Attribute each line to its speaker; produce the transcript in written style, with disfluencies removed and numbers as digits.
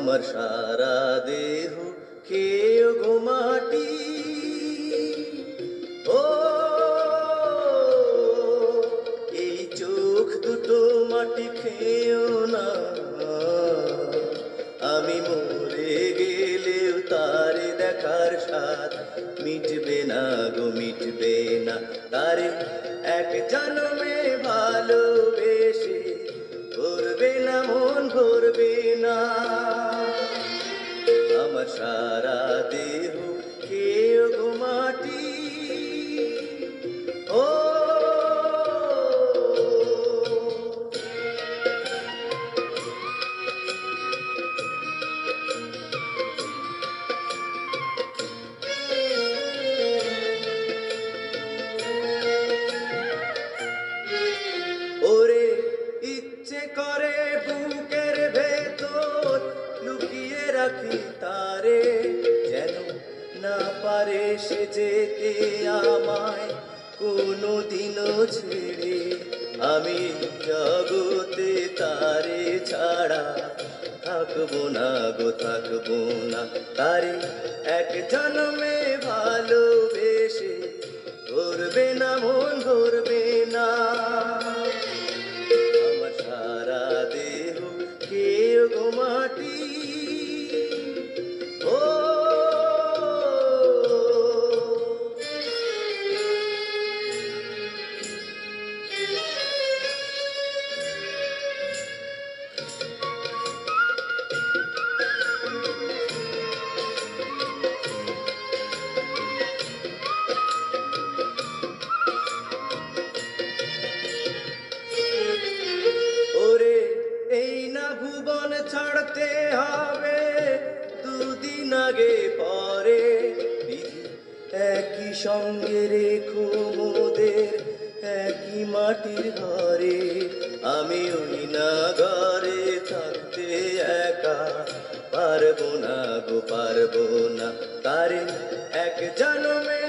Speaker 1: আমার সারা দেহ খেয়ে গো মাটি। ও এই চোখ দুটো মাটি খেয়েও না, আমি মরে গেলেও তারে দেখার স্বাদ মিটবে না গো, মিটবে না। তারে এক জন্মে ভালোবেসে ভরবে না মন, ভরবে না। আমার সারা দেহ খেয়ে গো মাটি। ও ওরে ইচ্ছে করে বুকের ভেতর লুকিয়ে রাখি তারে, যেন না পারে সে যেতে আমায় কোনো দিনও ছেড়ে। আমি জগতে তারে ছাড়া থাকবো না গো, থাকবো না। তারে এক জন্মে ভালোবেসে ভরবে না মন, ভরবে না। আমার সারা দেহ খেয়ে গো মাটি। ও ওরে এই না ভুবন ছাড়তে হবে দুদিন আগে পরে, বিধি একই সঙ্গে রেখো মোদের একই মাটির ঘরে। আমি ওই না ঘরে থাকতে একা পারবো না গো, পারবো না। তারে এক জন্মে